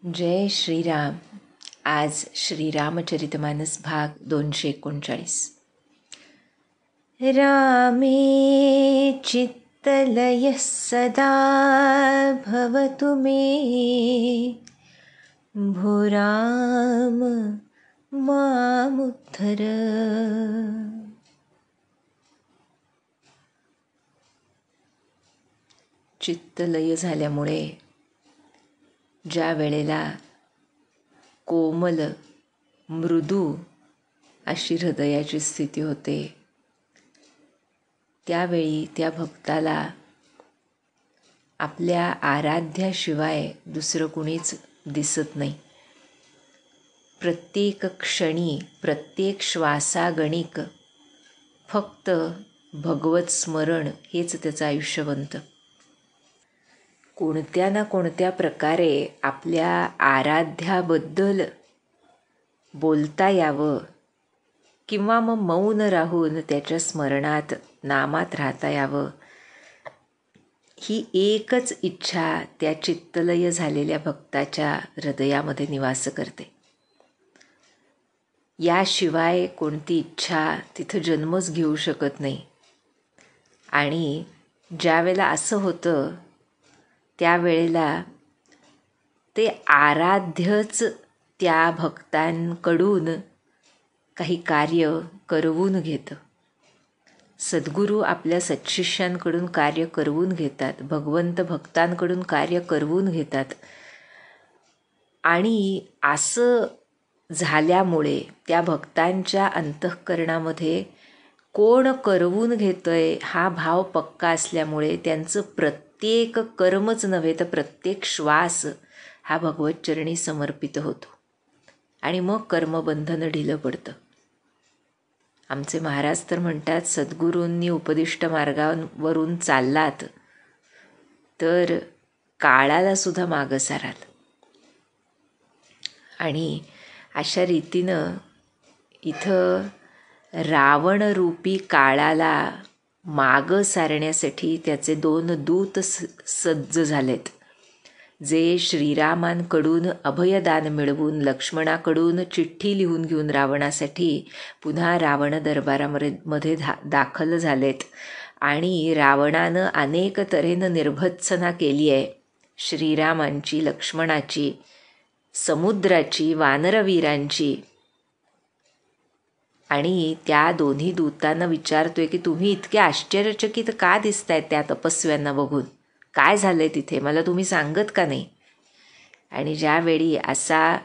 जय श्रीराम. आज श्रीरामचरितमानस भाग 239. रामे चित्तलयः सदा भवतु मे, भो राम मामुद्धर. चित्तलय झाल्यामुळे ज्या वेळेला कोमल मृदू अशी हृदयाची स्थिती होते, त्यावेळी त्या भक्ताला आपल्या आराध्याशिवाय दुसरं कुणीच दिसत नाही. प्रत्येक क्षणी, प्रत्येक श्वासागणिक फक्त भगवत स्मरण हेच त्याचं आयुष्य बनतं. कोणत्या ना कोणत्या प्रकारे आपल्या आराध्याबद्दल बोलता यावं किंवा मग मौन राहून त्याच्या स्मरणात, नामात राहता यावं, ही एकच इच्छा त्या चित्तलय झालेल्या भक्ताच्या हृदयामध्ये निवास करते. याशिवाय कोणती इच्छा तिथं जन्मच घेऊ शकत नाही. आणि ज्या वेळेला असं होतं त्यावेळेला ते आराध्यच त्या भक्तांकडून काही कार्य करवून घेतं. सद्गुरू आपल्या सत्शिष्यांकडून कार्य करवून घेतात, भगवंत भक्तांकडून कार्य करवून घेतात. आणि असं झाल्यामुळे त्या भक्तांच्या अंतःकरणामध्ये कोण करवून घेतंय हा भाव पक्का असल्यामुळे त्यांचं प्रत्येक कर्मच नव्हे तर प्रत्येक श्वास हा भगवतचरणी समर्पित होतो. आणि मग कर्मबंधन ढिलं पडतं. आमचे महाराज तर म्हणतात, सद्गुरूंनी उपदिष्ट मार्गावरून चाललात तर काळाला सुद्धा मागं साराल. आणि अशा रीतीनं इथं रावणरूपी काळाला मागं सारण्यासाठी त्याचे 2 दूत सज्ज झालेत, जे श्रीरामांकडून अभयदान मिळवून लक्ष्मणाकडून चिठ्ठी लिहून घेऊन रावणासाठी पुन्हा रावण दरबारामध्ये दाखल झालेत. आणि रावणानं अनेक तऱ्हेनं निर्भत्सना केली आहे, श्रीरामांची, लक्ष्मणाची, समुद्राची, वानरवीरांची. आणि त्या दोन्ही दूतांना विचारतोय की तुम्ही इतके आश्चर्यचकित का दिसतायत त्या तपस्व्यांना बघून, काय झालंय तिथे, मला तुम्ही सांगत का नाही. आणि ज्यावेळी असा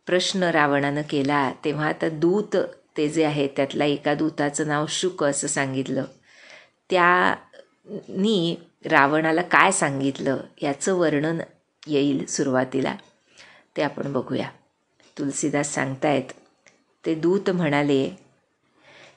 प्रश्न रावणानं केला तेव्हा आता दूत ते जे आहे त्यातल्या एका दूताचं नाव शुक असं सांगितलं. त्यांनी रावणाला काय सांगितलं याचं वर्णन येईल सुरुवातीला, ते आपण बघूया. तुलसीदास सांगतायत, ते दूत म्हणाले,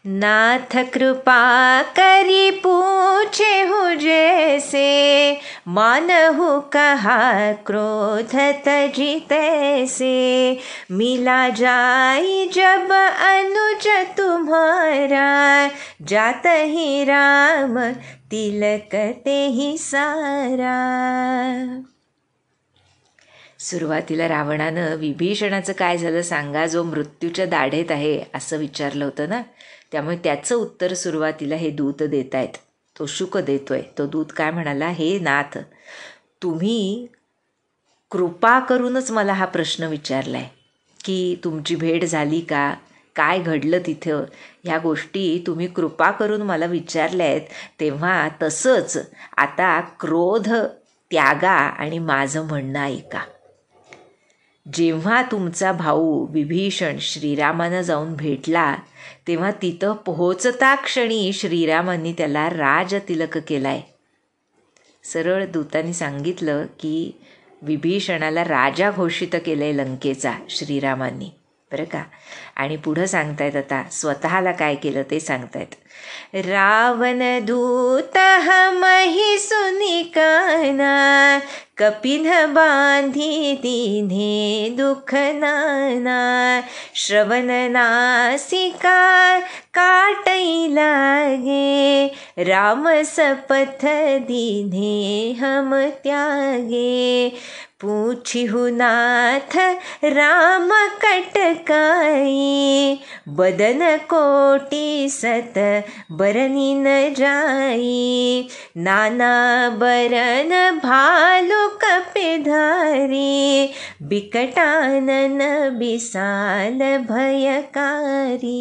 नाथ कृपा करी पूछे हूँ जैसे, मानहु कहा क्रोध तजी तैसे, मिला जाई जब अनुज तुम्हारा, जात ही राम तिलक ते ही सारा. सुरुवातीला रावणानं विभीषणाचं काय झालं सांगा, जो मृत्यूच्या दाढेत आहे असं विचारलं होतं ना. त्यामुळे त्याचं उत्तर सुरुवातीला हे दूत देत आहेत. तो शुक देतोय. तो दूत काय म्हणाला, हे नाथ, तुम्ही कृपा करूनच मला हा प्रश्न विचारला आहे की तुमची भेट झाली का, काय घडलं तिथं, ह्या गोष्टी तुम्ही कृपा करून मला विचारल्या आहेत. तेव्हा तसंच आता क्रोध त्यागा आणि माझं म्हणणं ऐका. जेव्हा तुमचा भाऊ विभीषण श्रीरामानं जाऊन भेटला तेव्हा तिथं पोहोचता क्षणी श्रीरामांनी त्याला राजतिलक केलाय. सरळ दूतांनी सांगितलं की विभीषणाला राजा घोषित केलंय लंकेचा श्रीरामांनी, बरं का. आणि पुढं सांगतायत, आता स्वतःला काय केलं ते सांगतायत. रावण दूत हमहि सुनी काना, कपिन बांधी दीने दुख नाना, श्रवण नासिका काटई लागे, राम सपथ दीने हम त्यागे, पूछिहु नाथ राम कटकाई, बदन कोटि सत बरनी न जाई, नाना बरन भालु कपिधारी, बिकटानन बिसाल भयकारी.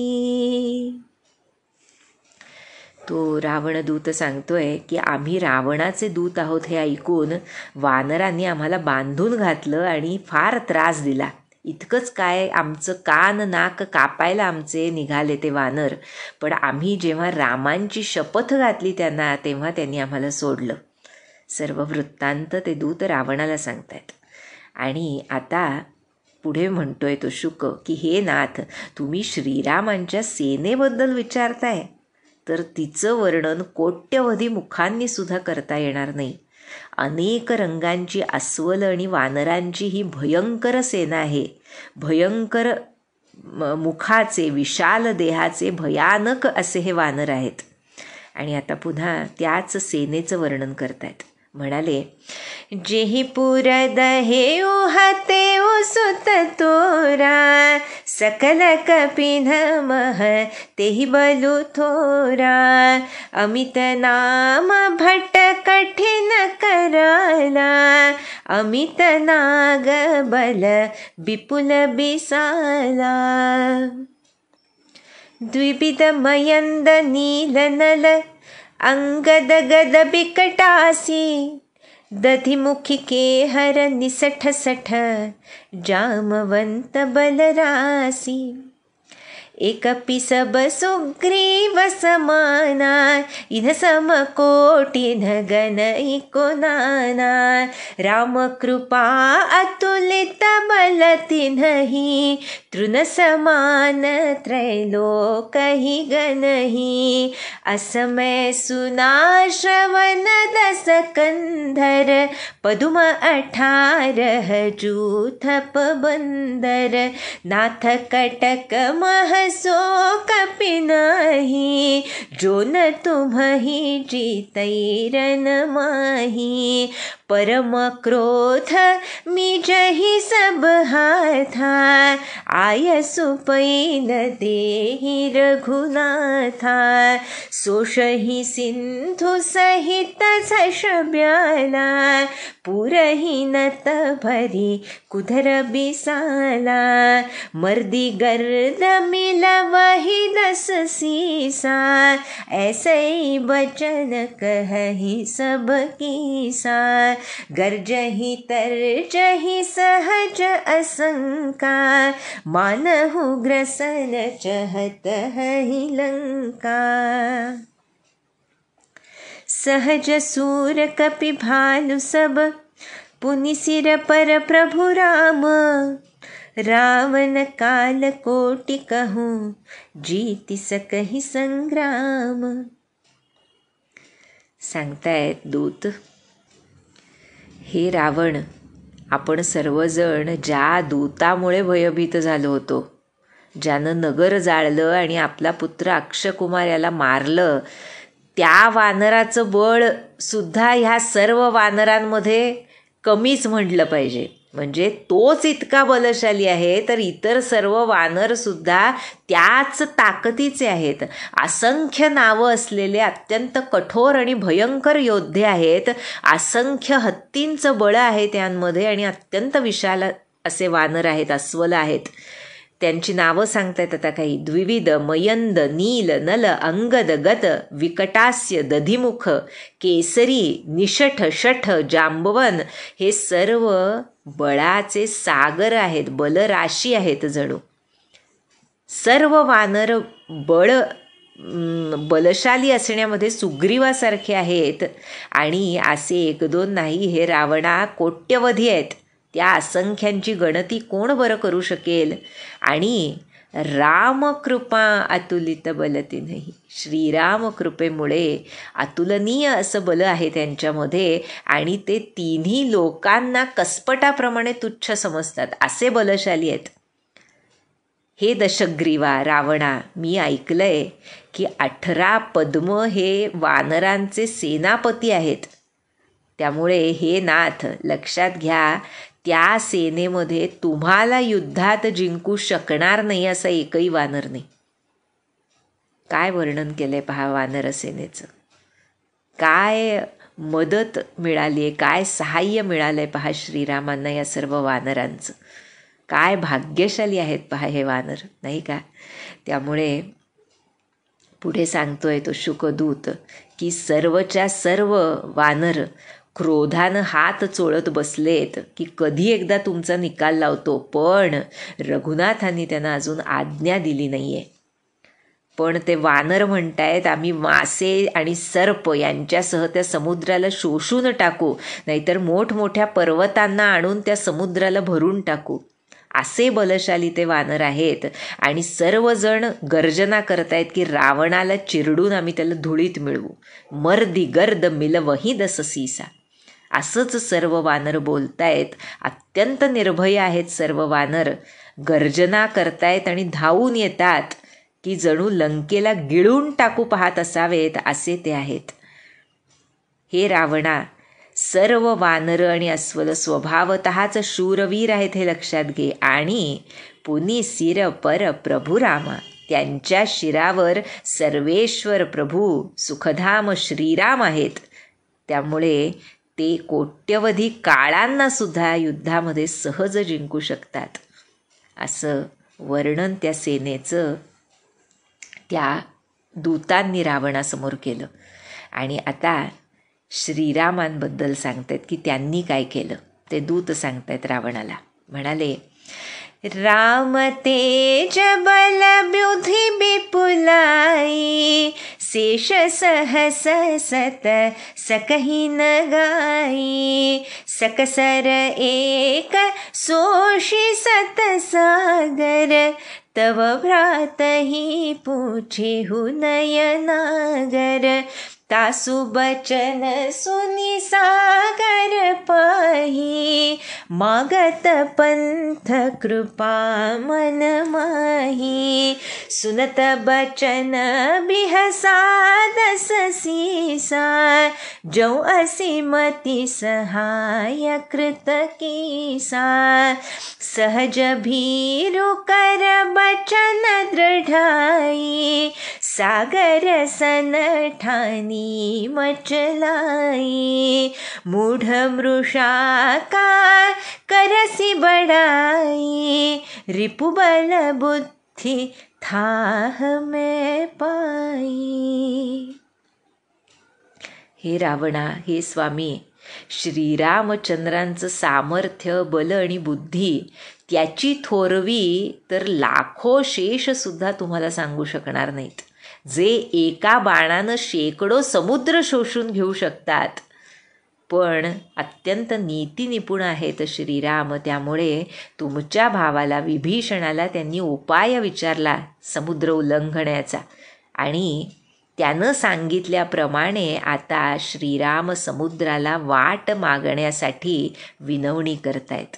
तो रावण दूत सांगतोय की आम्ही रावणाचे दूत आहोत हे ऐकून वानरांनी आम्हाला बांधून घातलं आणि फार त्रास दिला. इतकंच काय, आमचं कान नाक कापायला आमचे निघाले ते वानर, पण आम्ही जेव्हा रामांची शपथ घातली त्यांना तेव्हा त्यांनी आम्हाला सोडलं. सर्व वृत्तांत ते दूत रावणाला सांगतायत. आणि आता पुढे म्हणतोय तो शुक की हे नाथ, तुम्ही श्रीरामांच्या सेनेबद्दल विचारताय तर तिचं वर्णन कोट्यवधी मुखांनी सुद्धा करता येणार नाही. अनेक रंगांची अस्वल आणि वानरांची ही भयंकर सेना आहे. भयंकर मुखाचे, विशाल देहाचे, भयानक असे हे वानर आहेत. आणि आता पुन्हा त्याच सेनेचं वर्णन करतायत. म्हणाले, जेही पुरद हे उहते सुत तोरा, सकल कपिन मह तेही बलु थोरा, अमित नाम भट कठिन कराला, अमित नाग बल विपुल बिसाला, द्विविध मयंद नील नल अंगद गद बिकटासी, दधिमुखी के हर निसठ सठ, जामवंत बलरासी, एक सब सुग्रीव समाना, इन समकोटिन गण इको नाना, राम कृपा अतुलित बल तिन्हि, तृण समान त्रैलोक ही गणहि, असमय सुना श्रवण दस कंधर, पदुम 18 जूथप बंदर, नाथ कटक महसो कपिनाही, जो न तुम्हि जीतैरन माही, परम क्रोध मिजहि सब हाथा, आय सुपैन देहि रघुनाथा, सोषहि सिंधु सहित झष ब्याला, पुरहि नत भरी कुधर बिसाला, मर्दी गर्द मिलवहि 10 सीसा, ऐसे बचन कहहि सब कीसा, गर्जहि तर्जहि सहज असंका, मानहु ग्रसन चहत हहि लंका, सहज सूर कपि भालु सब, पुनि सिर पर प्रभु राम, रावण काल कोटि कहूँ, जीति सकहि संग्राम. सांगतायत दूत, हे रावण, आपण सर्वजण ज्या दूतामुळे भयभीत झालो होतो, ज्यानं नगर जाळलं आणि आपला पुत्र अक्षकुमार याला मारलं, त्या वानराचं बळ सुद्धा ह्या सर्व वानरांमध्ये कमीच म्हटलं पाहिजे. म्हणजे तोच इतका बलशाली आहे तर इतर सर्व वानर सुद्धा त्याच ताकदीचे आहेत. असंख्य नावं असलेले अत्यंत कठोर आणि भयंकर योद्धे आहेत. असंख्य हत्तींचं बळ आहे त्यांमध्ये आणि अत्यंत विशाल असे वानर आहेत, अस्वल आहेत. त्यांची नावं सांगतायत आता काही. द्विविध मयंद नील नल अंगद गद विकटास्य दधिमुख केसरी निषठ शठ जांबवन, हे सर्व बळाचे सागर आहेत, बलराशी आहेत. जणू सर्व वानर बलशाली असण्यामध्ये सुग्रीवासारखे आहेत. आणि असे 1-2 नाही, हे रावणा कोट्यवधी आहेत. त्या असंख्यांची गणती कोण बरं करू शकेल. आणि रामकृपा अतुलित बलतीनही, श्रीराम कृपेमुळे अतुलनीय असं बल आहे त्यांच्यामध्ये आणि ते तिन्ही लोकांना कसपटाप्रमाणे तुच्छ समजतात, असे बलशाली आहेत. हे दशग्रीवा रावणा, मी ऐकलंय की 18 पद्म हे वानरांचे सेनापती आहेत. त्यामुळे हे नाथ लक्षात घ्या, त्या सेनेमध्ये तुम्हाला युद्धात जिंकू शकणार नाही असं एकही वानर नाही. काय वर्णन केलंय पहा वानर सेनेचं, काय मदत मिळाली आहे, काय सहाय्य मिळालं आहे पहा श्रीरामांना या सर्व वानरांचं. काय भाग्यशाली आहेत पहा हे वानर, नाही का. त्यामुळे पुढे सांगतोय तो शुकदूत की सर्वच्या सर्व वानर क्रोधानं हात चोळत बसलेत की कधी एकदा तुमचा निकाल लावतो, पण रघुनाथांनी त्यांना अजून आज्ञा दिली नाहीये. पण ते वानर म्हणतायत आम्ही मासे आणि सर्प यांच्यासह त्या समुद्राला शोषून टाकू, नाहीतर मोठमोठ्या पर्वतांना आणून त्या समुद्राला भरून टाकू. असे बलशाली ते वानर आहेत. आणि सर्वजण गर्जना करतायत की रावणाला चिरडून आम्ही त्याला धुळीत मिळवू. मर्दी गर्द मिलवही दस सीसा. असंच सर्व वानर बोलतायत. अत्यंत निर्भय आहेत सर्व वानर. गर्जना करतायत आणि धावून येतात की जणू लंकेला गिळून टाकू पाहत असावेत असे ते आहेत. हे रावणा, सर्व वानर आणि अस्वल स्वभावतःच शूरवीर आहेत हे लक्षात घे. आणि पुनी सिर पर प्रभू रामा, त्यांच्या शिरावर सर्वेश्वर प्रभू सुखधाम श्रीराम आहेत. त्यामुळे ते कोट्यवधी काळांना सुद्धा युद्धामध्ये सहज जिंकू शकतात. असं वर्णन त्या सेनेचं त्या दूतांनी रावणासमोर केलं. आणि आता श्रीरामांबद्दल सांगतायत की त्यांनी काय केलं. ते दूत सांगतायत रावणाला, म्हणाले, राम तेज बल बुद्धि विपुलाई, शेष सहस सत सकहि न गाई, सकसर एक सोषि सत सागर, तव भ्रात ही पूछेहु नयनागर, तासु बचन सुनि सागर पाही, मागत पंथ कृपा मन माही, सुनत बचन बिहसा दस सीसा, जो असीमति सहाय कृत कीसा, सहज भीरु कर बचन दृढ़ाई, सागर सन ठानी मचलाई, मूढ़ मृषा का करसी बढ़ाई, रिपुबल बुद्धि थाह में पाई. हे रावणा, हे स्वामी, श्रीरामचंद्रांचं सामर्थ्य, बल आणि बुद्धी त्याची थोरवी तर लाखो शेषसुद्धा तुम्हाला सांगू शकणार नाहीत, जे एका बाणानं शेकडो समुद्र शोषून घेऊ शकतात. पण अत्यंत नीती निपुण आहेत श्रीराम. त्यामुळे तुमच्या भावाला विभीषणाला त्यांनी उपाय विचारला समुद्र उल्लंघण्याचा, आणि त्यानं सांगितल्याप्रमाणे आता श्रीराम समुद्राला वाट मागण्यासाठी विनवणी करतायत.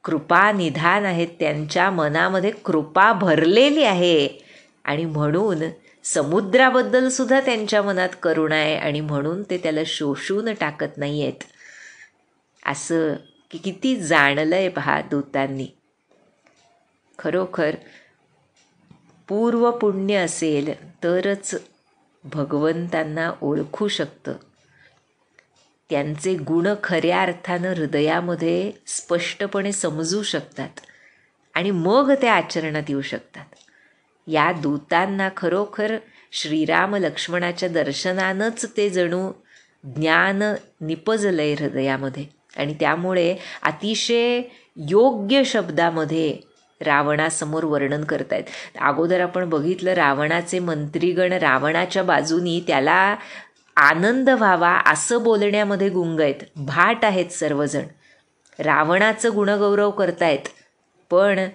कृपा निधान आहेत, त्यांच्या मनामध्ये कृपा भरलेली आहे. आणि म्हणून समुद्राबद्दल सुद्धा त्यांच्या मनात करुणा आहे, आणि म्हणून ते त्याला शोषून टाकत नाही आहेत. असं की किती जाणलं आहे पहा दूतांनी. खरोखर पूर्व पुण्य असेल तरच भगवंतांना ओळखू शकतं. त्यांचे गुण खऱ्या अर्थानं हृदयामध्ये स्पष्टपणे समजू शकतात आणि मग ते आचरणात येऊ शकतात. या दूतांना खरोखर श्रीराम लक्ष्मणाच्या दर्शनानंच ते जणू ज्ञान निपजलंय हृदयामध्ये, आणि त्यामुळे अतिशय योग्य शब्दामध्ये रावणासमोर वर्णन करतायत. अगोदर आपण बघितलं, रावणाचे मंत्रीगण रावणाच्या बाजूनी त्याला आनंद व्हावा असं बोलण्यामध्ये गुंग आहेत, भाट आहेत सर्वजण, रावणाचं गुणगौरव करतायत. पण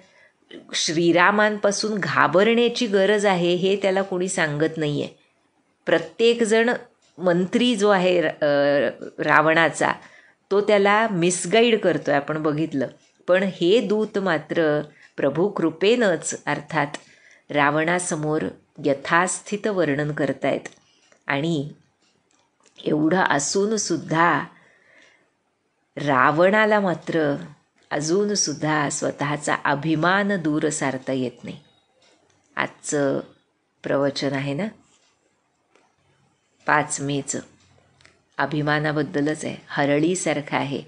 श्रीरामांपासून घाबरण्याची गरज आहे हे त्याला कोणी सांगत नाही आहे. प्रत्येकजण मंत्री जो आहे रावणाचा तो त्याला मिसगाईड करतो आहे, आपण बघितलं. पण हे दूत मात्र प्रभू कृपेनंच अर्थात रावणासमोर यथास्थित वर्णन करतायत. आणि एवढं असूनसुद्धा रावणाला मात्र अजूनसुद्धा स्वतःचा अभिमान दूर सारता येत नाही. आजचं प्रवचन आहे ना 5 मेचं, अभिमानाबद्दलच आहे. हरळीसारखा आहे,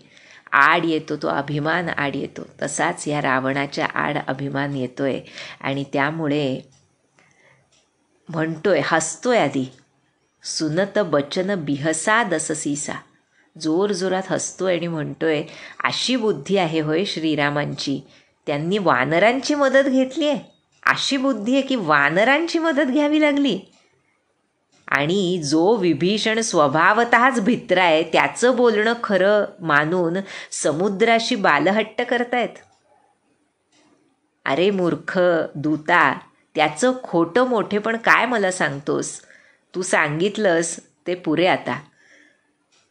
आड येतो तो अभिमान, आड येतो. तसाच ह्या रावणाच्या आड अभिमान येतोय आणि त्यामुळे म्हणतोय, हसतोय आधी, सुनत बचन बिहसा दससीसा, जोरजोरात हसतोय आणि म्हणतोय, अशी बुद्धी आहे होय श्रीरामांची, त्यांनी वानरांची मदत घेतली आहे. अशी बुद्धी आहे की वानरांची मदत घ्यावी लागली. आणि जो विभीषण स्वभावतःच भित्रा आहे त्याचं बोलणं खरं मानून समुद्राशी बालहट्ट करतायत. अरे मूर्ख दूता, त्याचं खोटं मोठेपण काय मला सांगतोस? तू सांगितलंस ते पुरे. आता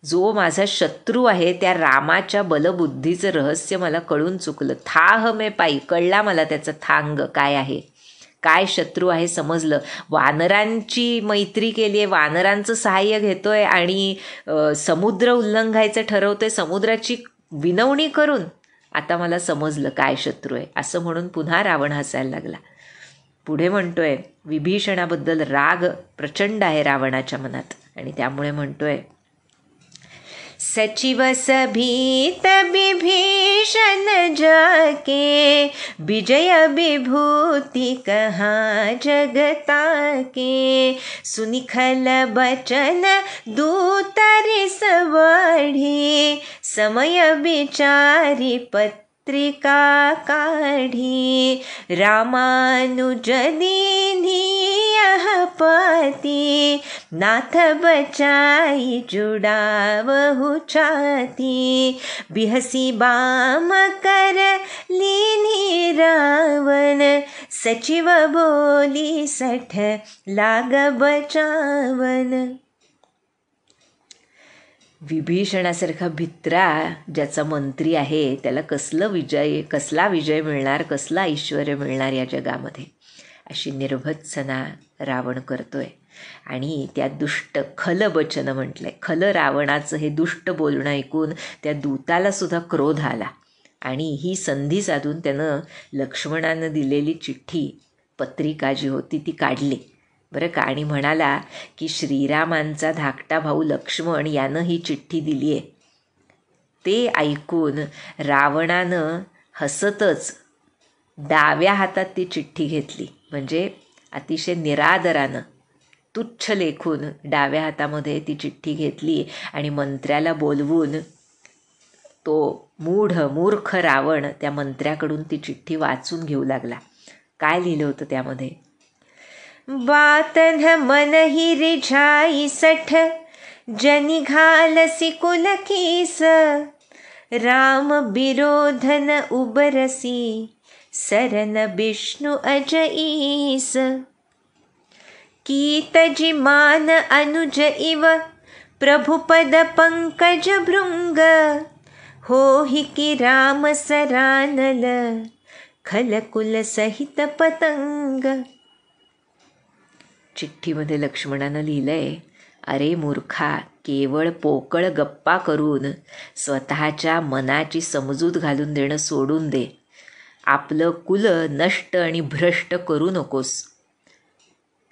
जो माझा शत्रू आहे त्या रामाच्या बलबुद्धीचं रहस्य मला कळून चुकलं. थाह मे पायी, कळला मला त्याचं थांग काय आहे, काय शत्रू आहे समजलं. वानरांची मैत्री केली आहे, वानरांचं सहाय्य घेतोय आणि समुद्र उल्लंघायचं ठरवतोय, समुद्राची विनवणी करून. आता मला समजलं काय शत्रू आहे असं म्हणून पुन्हा रावण हसायला लागला. पुढे म्हणतोय, विभीषणाबद्दल राग प्रचंड आहे रावणाच्या मनात आणि त्यामुळे म्हणतोय, सचिव सभीत विभीषण जाके, विजय विभूति कहाँ जगता के, सुनिखल बचन दूत रिस बढ़ी, समय विचारी पत्रिका काढ़ी, रामानुज दीन्ही यह पति, नाथ बचाई जुड़ावहु छाती, बिहसी बाम कर लीनी रावण, सचिव बोली सठ लाग बचावन. विभीषणासारखा भित्रा ज्याचा मंत्री आहे त्याला कसला विजय मिळणार, कसला ऐश्वर्य मिळणार या जगामध्ये, अशी निर्भत्सना रावण करतोय. आणि त्या दुष्ट खलबचन म्हटलंय, खल रावणाचं हे दुष्ट बोलणं ऐकून त्या दूताला सुद्धा क्रोध आला आणि ही संधी साधून त्यानं लक्ष्मणानं दिलेली चिठ्ठी, पत्रिका जी होती ती काढली बरं का, आणि म्हणाला की श्रीरामांचा धाकटा भाऊ लक्ष्मण यानं ही चिठ्ठी दिली आहे. ते ऐकून रावणानं हसतच डाव्या हातात ती चिठ्ठी घेतली, म्हणजे अतिशय निरादरानं तुच्छ लेखून डाव्या हातामध्ये ती चिठ्ठी घेतली आणि मंत्र्याला बोलवून तो मूर्ख रावण त्या मंत्र्याकडून ती चिठ्ठी वाचून घेऊ लागला. काय लिहिलं होतं त्यामध्ये, बातन मन ही रिझाई सठ, जनी घालसी कुलकीस, राम विरोधन उबरसी, सरन विष्णु अजईस, कीतजी मान अनुज इव, प्रभुपद पंकज भृंग, हो हि की राम सरानल, खलकुल सहित पतंग. चिठ्ठीमध्ये लक्ष्मणानं लिहिलंय, अरे मूर्खा, केवळ पोकळ गप्पा करून स्वतःच्या मनाची समजूत घालून देणं सोडून दे. आपलं कुल नष्ट आणि भ्रष्ट करू नकोस.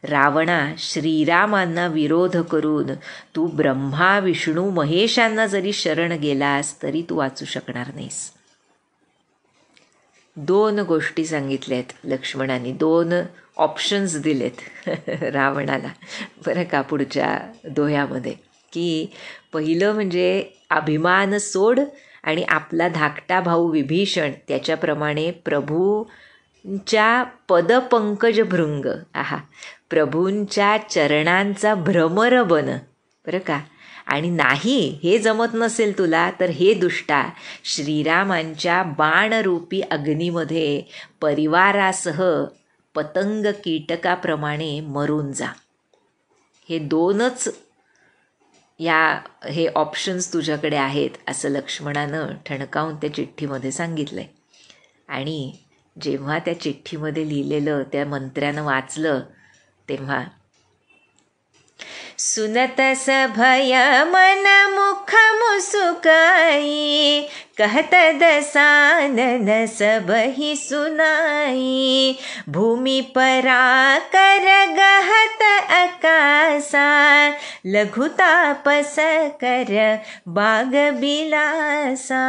रावणा, श्रीरामांना विरोध करून तू ब्रह्मा विष्णू महेशांना जरी शरण गेलास तरी तू वाचू शकणार नाहीस. 2 गोष्टी सांगितल्यात लक्ष्मणाने, 2 ऑप्शन्स दिलेत रावणाला बरं का पुढच्या दोह्यामध्ये, की पहिलं म्हणजे अभिमान सोड आणि आपला धाकटा भाऊ विभीषण त्याच्याप्रमाणे प्रभूंच्या पदपंकज भृंग, प्रभूंच्या चरणांचा भ्रमर बन बरं का. आणि नाही हे जमत नसेल तुला तर हे दुष्टा, श्रीरामांच्या बाणरूपी अग्नीमध्ये परिवारासह पतंग कीटकाप्रमाणे मरून जा. हे 2च हे ऑप्शन्स तुझ्याकडे आहेत असं लक्ष्मणानं ठणकावून त्या चिठ्ठीमध्ये सांगितलं आहे. आणि जेव्हा त्या चिठ्ठीमध्ये लिहिलेलं त्या मंत्र्यानं वाचलं तेव्हा सुनतस भय मन मुख मुसुकाई, कहत दसानन सबहि सुनाई। भूमि परा कर गहत आकासा, लघुतापस कर बाग बिलासा।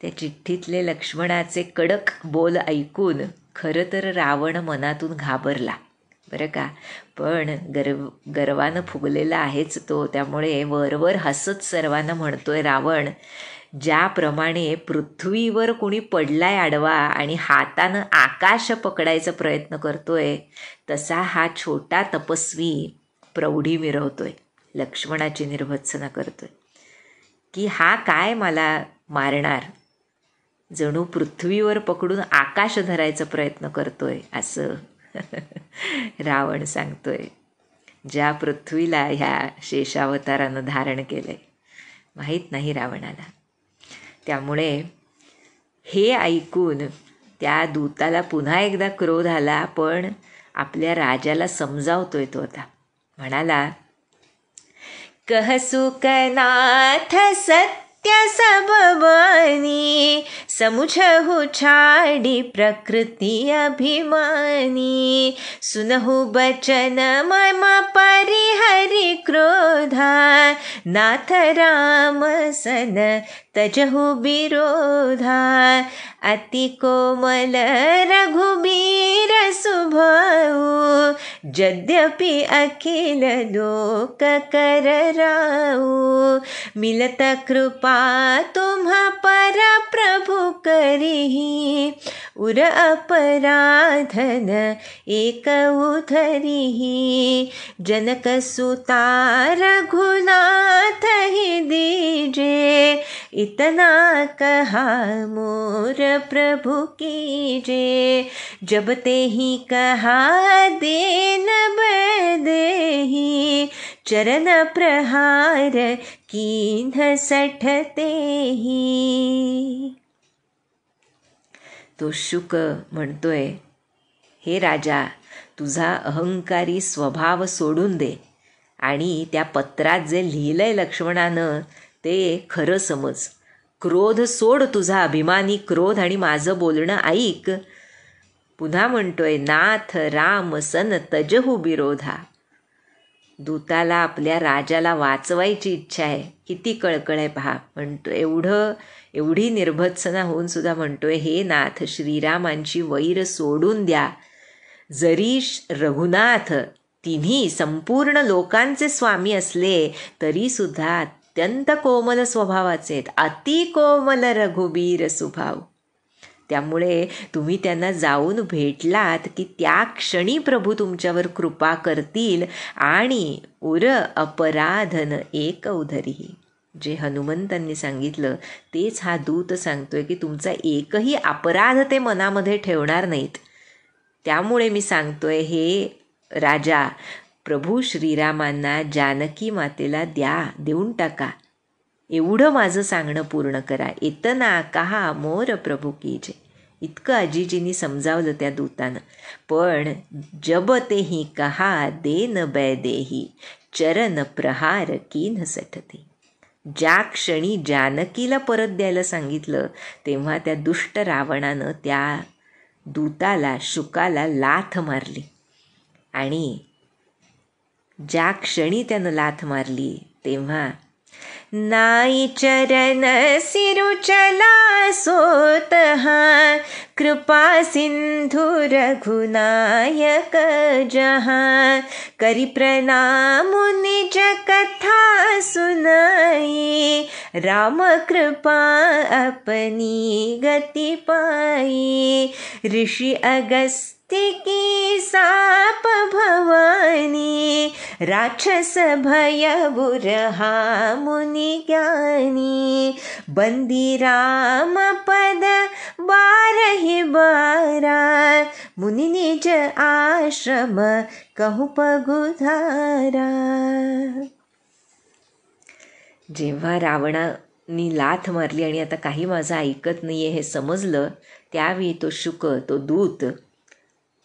त्या चिठ्ठीतले लक्ष्मणाचे कडक बोल ऐकून खरं तर रावण मनातून घाबरला बरं का, पण गर्वानं फुगलेला आहेच तो, त्यामुळे वरवर हसत सर्वांना म्हणतोय रावण, ज्याप्रमाणे पृथ्वीवर कुणी पडलाय आडवा आणि हातानं आकाश पकडायचा प्रयत्न करतोय, तसा हा छोटा तपस्वी प्रौढी मिरवतोय, लक्ष्मणाची निर्भत्सना करतोय की हा काय मला मारणार, जणू पृथ्वीवर पकडून आकाश धरायचा प्रयत्न करतोय असं रावण सांगतोय, ज्या पृथ्वीला ह्या शेषावतारानं धारण केलंय माहीत नाही रावणाला. त्यामुळे हे ऐकून त्या दूताला पुन्हा एकदा क्रोध आला, पण आपल्या राजाला समजावतोय तो आता. म्हणाला, कह सुकनाथ सत्य सब बनी, समुझहु छाड़ी प्रकृति अभिमानी। सुनहु बचन मम परिहरि क्रोधा, नाथ राम सन तजहु विरोधा। अति कोमल रघुबीर सुभाऊ, यद्यपि अखिल लोक कर राऊ। मिलत कृपा तुम्हा पर प्रभु करिहि, उर अपराधन एक उधरिहि। जनक सुता रघुनाथ ही दीजे, इतना कहा मोर प्रभु कीजे। जब ते ही कहा दीन बदेहि, चरण प्रहार कीन्ह सठते ही। तो शुक म्हणतोय, हे राजा, तुझा अहंकारी स्वभाव सोडून दे आणि त्या पत्रात जे लिहिलंय लक्ष्मणानं ते खरं समज. क्रोध सोड, तुझा अभिमानी क्रोध, आणि माझं बोलणं ऐक. पुन्हा म्हणतोय, नाथ राम सन तजहु विरोधा. दूताला आपल्या राजाला वाचवायची इच्छा आहे, किती कळकळ आहे पहा. म्हणतो एवढी निर्भत्सना होऊन सुद्धा म्हणतोय, हे नाथ, श्रीरामांची वैर सोडून द्या. जरी रघुनाथ तिन्ही संपूर्ण लोकांचे स्वामी असले तरी सुद्धा अत्यंत कोमल स्वभावाचे आहेत, अति कोमल रघुबीर सुभाव. त्यामुळे तुम्ही त्यांना जाऊन भेटलात की त्या क्षणी प्रभू तुमच्यावर कृपा करतील आणि उर अपराधन एक उधरीही. जे हनुमंतांनी सांगितलं तेच हा दूत सांगतोय की तुमचा एकही अपराध ते मनामध्ये ठेवणार नाहीत. त्यामुळे मी सांगतोय, हे राजा, प्रभू श्रीरामांना जानकी मातेला देऊन टाका. एवढं माझं सांगणं पूर्ण करा. इतना कहा मोर प्रभू कीजे. इतकं अजिजींनी समजावलं त्या दूतानं. पण जब तेही कहा देन बैदेही, चरण प्रहार कीन सठते. ज्या क्षणी जानकीला परत द्यायला सांगितलं तेव्हा त्या दुष्ट रावणानं त्या दूताला, शुकाला लाथ मारली. आणि ज्या क्षणी त्यानं लाथ मारली तेव्हा नाई चरण सिरु चला सोतहा, कृपा सिंधु रघुनायक जहाँ। करि प्रणाम निज कथा सुनाई, राम कृपा अपनी गति पाई। ऋषि अगस्त्य की साप भवानी, राक्षस भय बुरहा मुनि ज्ञानी। बंदी राम पद बारहि बारा, मुनि निज आश्रम कहु पगुधारा। जेव्हा रावणाने लाथ मारली आणि आता काही माझं ऐकत नाहीये हे समजलं, त्यावेळी तो शुक, तो दूत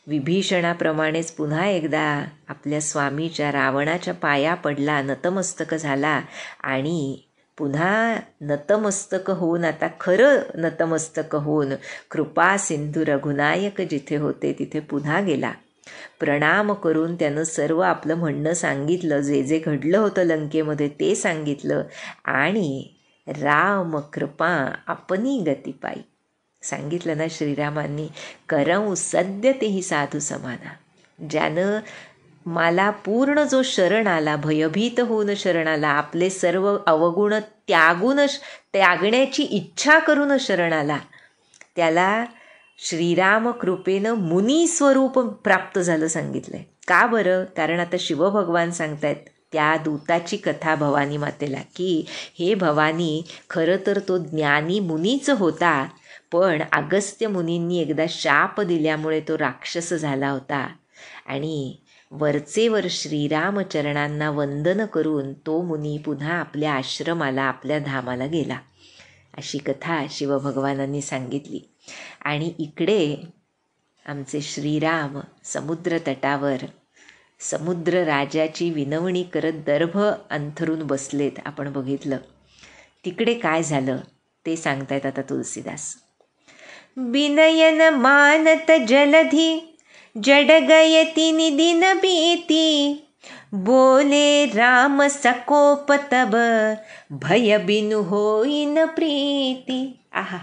विभीषणाप्रमाणेच पुन्हा एकदा आपल्या स्वामीच्या रावणाच्या पाया पडला, नतमस्तक झाला आणि पुन्हा नतमस्तक होऊन, आता खरं नतमस्तक होऊन कृपा सिंधू रघुनायक जिथे होते तिथे पुन्हा गेला. प्रणाम करून त्यानं सर्व आपलं म्हणणं सांगितलं, जे जे घडलं होतं लंकेमध्ये ते सांगितलं आणि राम कृपा आपनी गती पायी सांगितलं ना श्रीरामांनी. करऊ सद्य तेही साधू समाना, ज्यानं मला पूर्ण जो शरण आला, भयभीत होऊन शरण आला, आपले सर्व अवगुण त्यागण्याची इच्छा करून शरण आला, त्याला श्रीराम कृपेनं मुनी स्वरूप प्राप्त झालं सांगितलंय. का बरं? कारण आता शिवभगवान सांगतायत त्या दूताची कथा भवानी मातेला, की हे भवानी, खरं तर तो ज्ञानी मुनीच होता, पण अगस्त्य मुनींनी एकदा शाप दिल्यामुळे तो राक्षस झाला होता आणि वरचेवर श्रीरामचरणांना वंदन करून तो मुनी पुन्हा आपल्या आश्रमाला, आपल्या धामाला गेला. अशी कथा शिवभगवानांनी सांगितली. आणि इकडे आमचे श्रीराम समुद्र तटावर समुद्र राजाची विनवणी करत दर्भ अंथरून बसलेत. आपण बघितलं. तिकडे काय झालं ते सांगतायत आता तुलसीदास. विनयन मानत जलधी जडगयती निदिन भीती, बोले राम सकोप तब भय बिनु होईन प्रीती. आहा,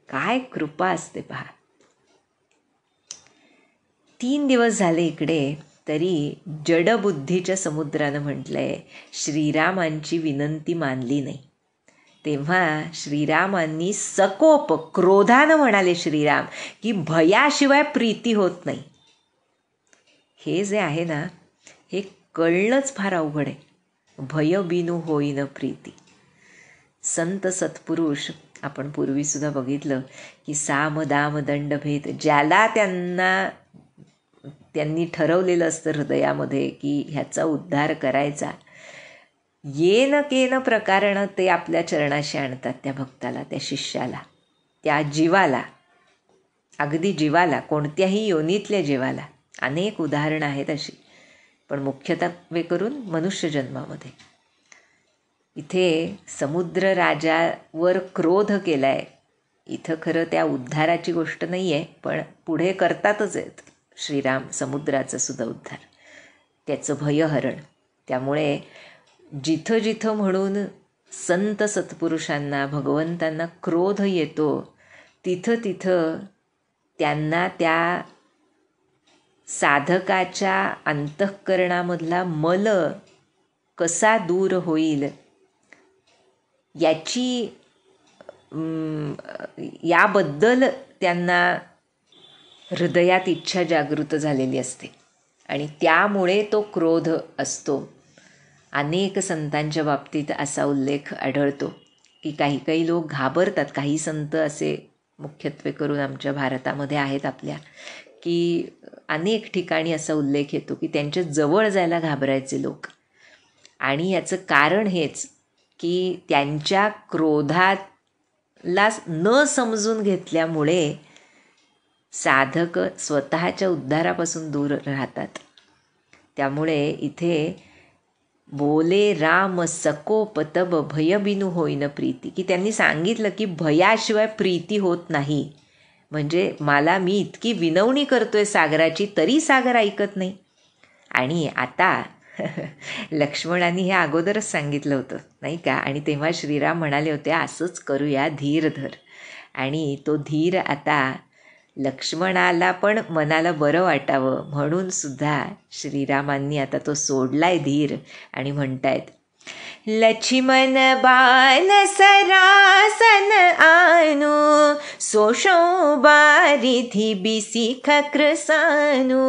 काय कृपा असते पहा. 3 दिवस झाले इकडे, तरी जडबुद्धीच्या समुद्रानं म्हटलंय श्रीरामांची विनंती मानली नाही. तेव्हा श्रीरामांनी सकोप, क्रोधानं म्हणाले श्रीराम, की भयाशिवाय प्रीती होत नाही. हे जे आहे ना, हे कळणंच फार अवघड आहे. भय बिनू होईन प्रीती. संत सत्पुरुष आपण पूर्वीसुद्धा बघितलं की साम दाम दंड भेद, ज्याला त्यांनी ठरवलेलं असतं हृदयामध्ये की ह्याचा उद्धार करायचा, येन केन प्रकारेण ते आपल्या चरणाशी आणतात त्या भक्ताला, त्या शिष्याला, त्या जीवाला, अगदी जीवाला, कोणत्याही योनीतल्या जीवाला. अनेक उदाहरणं आहेत अशी, पण मुख्यत्वे करून मनुष्य जन्मामध्ये. इथे समुद्र राजावर क्रोध केलाय. इथं खरं त्या उद्धाराची गोष्ट नाही आहे, पण पुढे करतातच आहेत श्रीराम समुद्राचा सुद्धा उद्धार, त्याचं भयहरण. त्यामुळे जिथं जिथं म्हणून संत सत्पुरुषांना, भगवंतांना क्रोध येतो, तिथं तिथं त्यांना त्या साधकाच्या अंतःकरणामधला मल कसा दूर होईल याबद्दल त्यांना हृदयात इच्छा जागृत झालेली असते आणि त्यामुळे तो क्रोध असतो. अनेक संतांच्या बाबतीत असा उल्लेख आढळतो की काही काही लोक घाबरतात. काही संत असे मुख्यत्वे करून आमच्या भारतामध्ये आहेत आपल्या, की अनेक ठिकाणी असा उल्लेख येतो की त्यांच्या जवळ जायला घाबरायचे लोक. आणि याचं कारण हेच की त्यांच्या क्रोधाला न समजून घेतल्यामुळे साधक स्वतःच्या उद्धारापासून दूर राहतात. त्यामुळे इथे बोले राम सकोप तब भयबिनू होईन प्रीती, की त्यांनी सांगितलं की भयाशिवाय प्रीती होत नाही. म्हणजे मी इतकी विनवणी करतोय सागराची, तरी सागर ऐकत नाही. आणि आता लक्ष्मणांनी हे अगोदरच सांगितलं होतं नाही का, आणि तेव्हा श्रीराम म्हणाले होते असंच करूया, धीर धर. आणि तो धीर आता लक्ष्मणाला पण मनाला बरं वाटावं म्हणून सुद्धा श्रीरामांनी आता तो सोडलाय धीर आणि म्हणतायत, लक्ष्मण बाण सरासन आणू, सोशो बारिधी बिसिख कृसानू,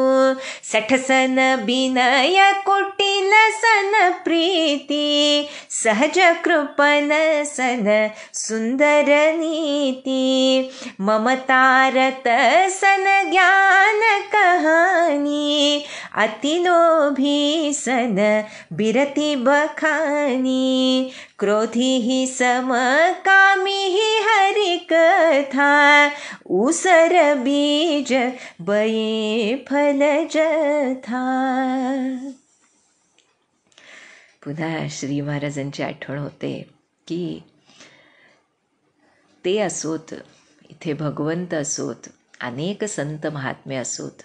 सठसन बिनय कुटिल सन प्रीती, सहज कृपन सन सुंदर नीती, ममतारत सन ज्ञान कहानी, अतिलोभी सन बिरती बखानी, क्रोधी ही समकामी ही हरिक कथा, उसर बीज बये फल जथा. पुन्हा श्री महाराजांची आठवण होते की ते असोत, इथे भगवंत असोत, अनेक संत महात्मे असोत,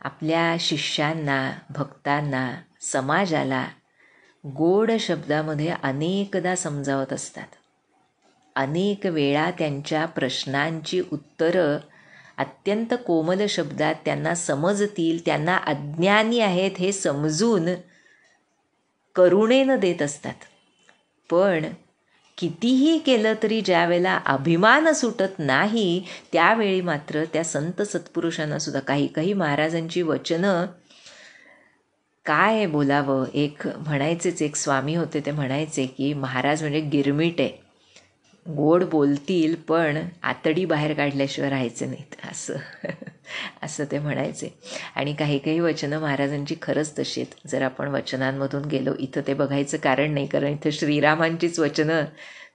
आपल्या शिष्यांना, भक्तांना, समाजाला गोड शब्दामध्ये अनेकदा समजावत असतात. अनेक वेळा त्यांच्या प्रश्नांची उत्तरं अत्यंत कोमल शब्दात त्यांना समजतील, त्यांना अज्ञानी आहेत हे समजून करुणेनं देत असतात. पण कितीही केलं तरी ज्या वेळेला अभिमान सुटत नाही त्यावेळी मात्र त्या संत सत्पुरुषांना सुद्धा काही महाराजांची वचनं काय बोलावं. एक म्हणायचेच, एक स्वामी होते ते म्हणायचे की महाराज म्हणजे गिरमिट आहे, गोड बोलतील पण आतडी बाहेर काढल्याशिवाय राहायचे नाहीत, असं ते म्हणायचे. आणि काही वचनं महाराजांची खरंच तशी आहेत. जर आपण वचनांमधून गेलो, इथं ते बघायचं कारण नाही, कारण इथं श्रीरामांचीच वचनं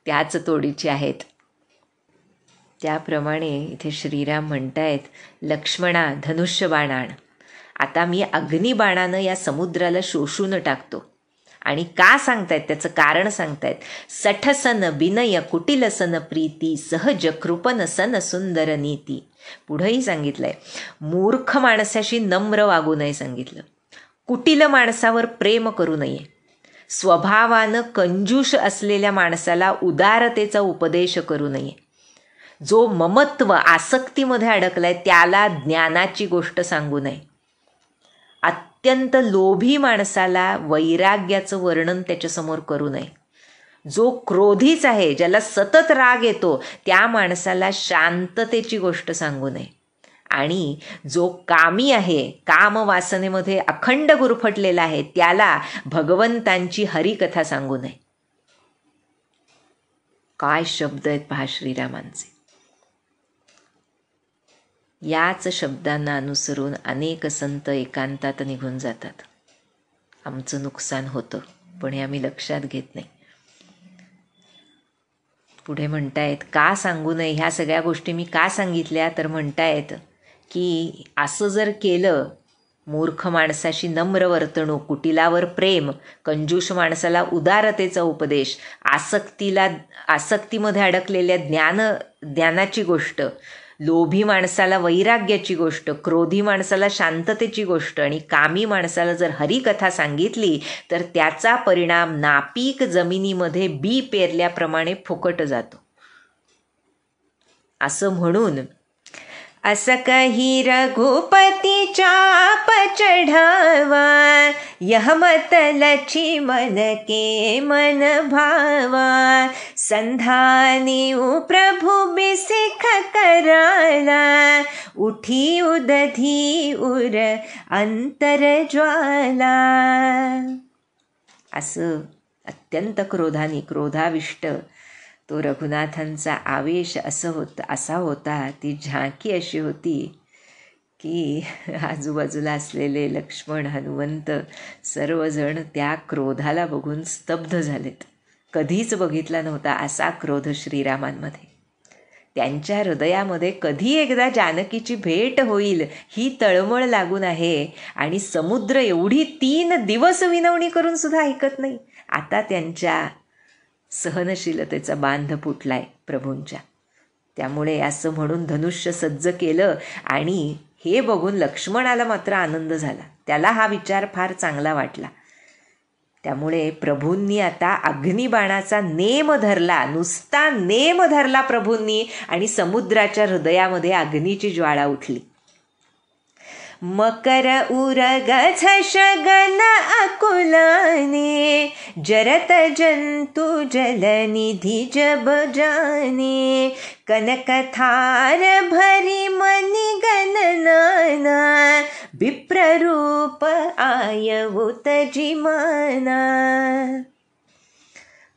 त्याच तोडीची आहेत. त्याप्रमाणे इथे श्रीराम म्हणतायत, लक्ष्मणा धनुष्य बाण आण. आता मी अग्निबाणानं या समुद्राला शोषून टाकतो. आणि का सांगतायत, त्याचं कारण सांगतायत. सठसन विनय कुटिलसन प्रीती, सहज कृपन सन सुंदर नीती. पुढंही सांगितलंय, मूर्ख माणसाशी नम्र वागू नये सांगितलं. कुटिल माणसावर प्रेम करू नये. स्वभावानं कंजूष असलेल्या माणसाला उदारतेचा उपदेश करू नये. जो ममत्व आसक्तीमध्ये अडकलाय त्याला ज्ञानाची गोष्ट सांगू नये. अत्यंत लोभी माणसाला वैराग्याचं वर्णन त्याच्यासमोर करू नये. जो क्रोधीच आहे, ज्याला सतत राग येतो, त्या माणसाला शांततेची गोष्ट सांगू नये. आणि जो कामी आहे, कामवासनेमध्ये अखंड गुरफटलेला आहे, त्याला भगवंतांची हरिकथा सांगू नये. काय शब्द आहेत पहा श्रीरामांचे. याच शब्दांना अनुसरून अनेक संत एकांतात निघून जातात. आमचं नुकसान होतं, पण हे आम्ही लक्षात घेत नाही. पुढे म्हणतायत, का सांगू नये, ह्या सगळ्या गोष्टी मी का सांगितल्या, तर म्हणतायत की असं जर केलं, मूर्ख माणसाशी नम्र वर्तणूक, कुटिलावर प्रेम, कंजूष माणसाला उदारतेचा उपदेश, आसक्तीमध्ये अडकलेल्या ज्ञानाची गोष्ट, लोभी माणसाला वैराग्याची गोष्ट, क्रोधी माणसाला शांततेची गोष्ट आणि कामी माणसाला जर हरिकथा सांगितली तर त्याचा परिणाम नापीक जमिनीमध्ये बी पेरल्याप्रमाणे फुकट जातो. असं म्हणून असं कही रघुपती चाप चढ़ावा, यह मत लची मन के मन भावा, संधानी प्रभु बिसिख कराला, उठी उदधी उर अंतर ज्वाला. असं अत्यंत क्रोधाविष्ट तो रघुनाथांचा आवेश असा होता. ती झाकी अशी होती की आजूबाजूला असलेले लक्ष्मण, हनुमंत सर्वजण त्या क्रोधाला बघून स्तब्ध झालेत. कधीच बघितला नव्हता असा क्रोध श्रीरामांमध्ये. त्यांच्या हृदयामध्ये कधी एकदा जानकीची भेट होईल ही तळमळ लागून आहे. आणि समुद्र एवढी 3 दिवस विनवणी करून सुद्धा ऐकत नाही. आता त्यांच्या सहनशीलतेचा बांध फुटलाय प्रभूंच्या. त्यामुळे असं म्हणून धनुष्य सज्ज केलं. आणि हे बघून लक्ष्मणाला मात्र आनंद झाला. त्याला हा विचार फार चांगला वाटला. त्यामुळे प्रभूंनी आता अग्निबाणाचा नेम धरला, नुसता नेम धरला प्रभूंनी, आणि समुद्राच्या हृदयामध्ये अग्नीची ज्वाळा उठली. मकर उरग झषगन अकुलाने, जरत जंतु जलनिधि जब जाने, कनकथार भरी मनि गणनाना, विप्ररूप आयवु तजिमाना.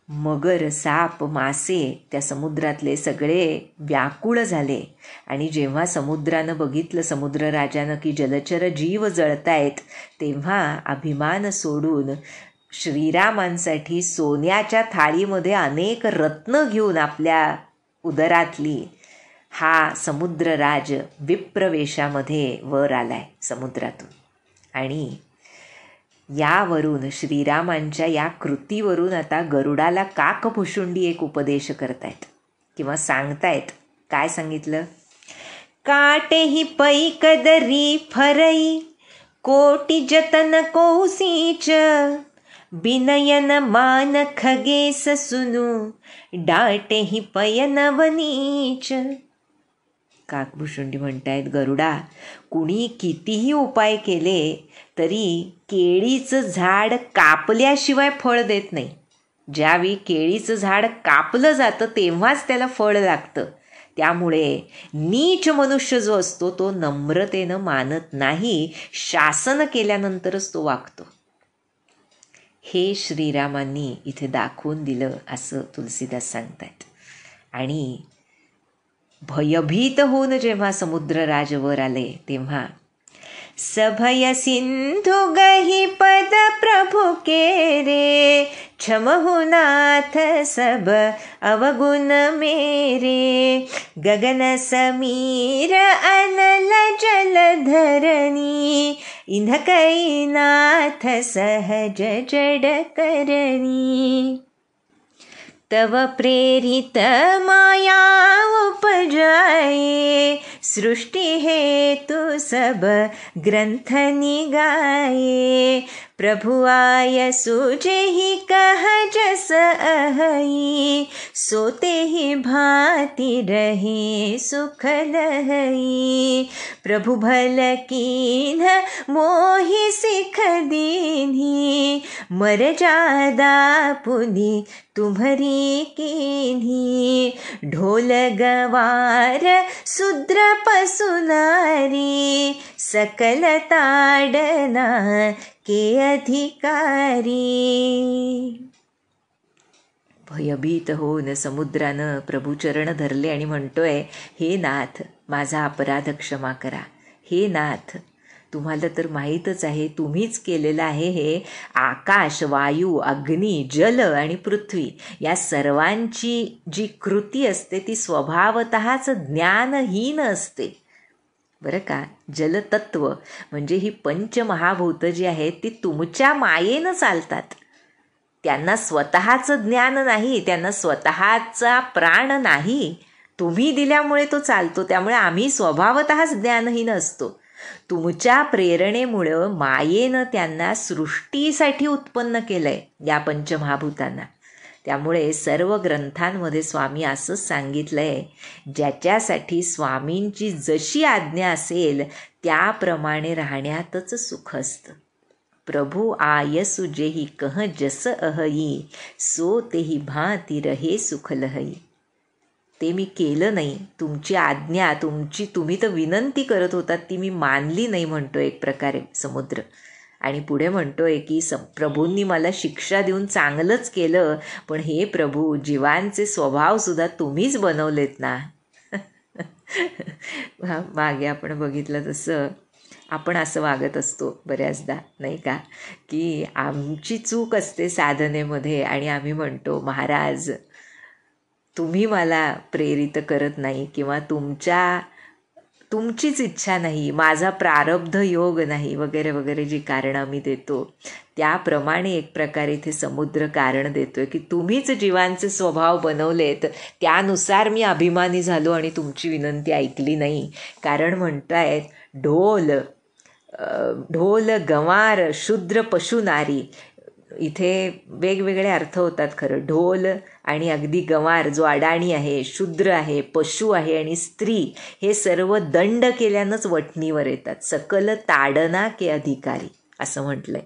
मगर, साप, मासे त्या समुद्रातले सगळे व्याकुळ झाले. आणि जेव्हा समुद्रानं बघितलं, समुद्रराजानं, की जलचर जीव जळतायत, तेव्हा अभिमान सोडून श्रीरामांसाठी सोन्याच्या थाळीमध्ये अनेक रत्न घेऊन आपल्या उदरातली हा समुद्रराज विप्रवेशामध्ये वर आलाय समुद्रातून. आणि यावरून श्रीरामांच्या या कृतीवरून आता गरुडाला काकभुशुंडी एक उपदेश करतायत किंवा सांगतायत. काय सांगितलं? काटेही पैकदरी फरई कोटी जतन कौसीच बिनयन मान खगेस सुनू डाटेही पयन वनीच. काकभुशुंडी म्हणतायत, गरुडा, कुणी कितीही उपाय केले तरी केळीचं झाड कापल्याशिवाय फळ देत नाही. ज्यावेळी केळीचं झाड कापलं जातं तेव्हाच त्याला फळ लागतं. त्यामुळे नीच मनुष्य जो असतो तो नम्रतेनं मानत नाही, शासन केल्यानंतरच तो वागतो. हे श्रीरामांनी इथे दाखवून दिलं असं तुलसीदास सांगतायत. आणि भयभीत होऊन जेव्हा समुद्रराज वर आले तेव्हा सभय सिंधु गही पद प्रभु के रे क्षमहुनाथ सब अवगुण मेरे गगन समीर अनल जलधरणी इन्हकैनाथ सहज जड करणी. तव प्रेरित माया उपजाए सृष्टि हेतु सब ग्रंथ निगाए प्रभु आय सुजे ही कह जस अहई सोते ही भांति रहे सुख लहई प्रभु भल कीन मोहि सिख दीन्ही मर जादा पुनि तुम्हरी कीन्ही ढोल गवार शूद्र पशु नारी सकल ताडना के अधिकारी. भयभीत होऊन समुद्रानं प्रभुचरण धरले आणि म्हणतोय, हे नाथ, माझा अपराध क्षमा करा. हे नाथ, तुम्हाला तर माहीतच आहे, तुम्हीच केलेलं आहे हे आकाश, वायू, अग्नी, जल आणि पृथ्वी या सर्वांची जी कृती असते ती स्वभावतःच ज्ञानहीन असते. बरं का, जलतत्व म्हणजे ही पंचमहाभूतं जी आहेत ती तुमच्या मायेनं चालतात. त्यांना स्वतःचं ज्ञान नाही, त्यांना स्वतःचा प्राण नाही. तुम्ही दिल्यामुळे तो चालतो. त्यामुळे आम्ही स्वभावतःच ज्ञानहीन असतो. तुमच्या प्रेरणेमुळं मायेनं त्यांना सृष्टीसाठी उत्पन्न केलंय, या पंचमहाभूतांना. त्यामुळे सर्व ग्रंथांमध्ये स्वामी असंच सांगितलंय, ज्याच्यासाठी स्वामींची जशी आज्ञा असेल त्याप्रमाणे राहण्यातच सुख असतं. प्रभु आय सुजेही कह जस अहई सो तेही भांति रहे सुख लहई. ते मी केलं नाही, तुमची आज्ञा, तुम्ही तर विनंती करत होतात ती मी मानली नाही, म्हणतो एक प्रकारे समुद्र. आणि पुढे म्हणतोय की प्रभूंनी मला शिक्षा देऊन चांगलंच केलं, पण हे प्रभू, जीवांचे स्वभावसुद्धा तुम्हीच बनवलेत ना. मागे आपण बघितलं तसं आपण असं वागत असतो बऱ्याचदा, नाही का, की आमची चूक असते साधनेमध्ये आणि आम्ही म्हणतो, महाराज तुम्ही मला प्रेरित करत नाही किंवा तुमचीच इच्छा नाही, माझा प्रारब्ध योग नाही वगैरे वगैरे जी कारणं आम्ही देतो, त्याप्रमाणे एक प्रकारे इथे समुद्र कारण देतोय की तुम्हीच जीवांचे स्वभाव बनवलेत, त्यानुसार मी अभिमानी झालो आणि तुमची विनंती ऐकली नाही. कारण म्हणतायत ढोल गंवार शूद्र पशु नारी. इथे वेगवेगळे अर्थ होतात खरं. ढोल आणि अगदी गंवार जो अडाणी आहे, शूद्र आहे, पशु आहे आणि स्त्री, हे सर्व दंड केल्यानंच वटणीवर येतात. सकल ताडना के अधिकारी असं म्हटलंय.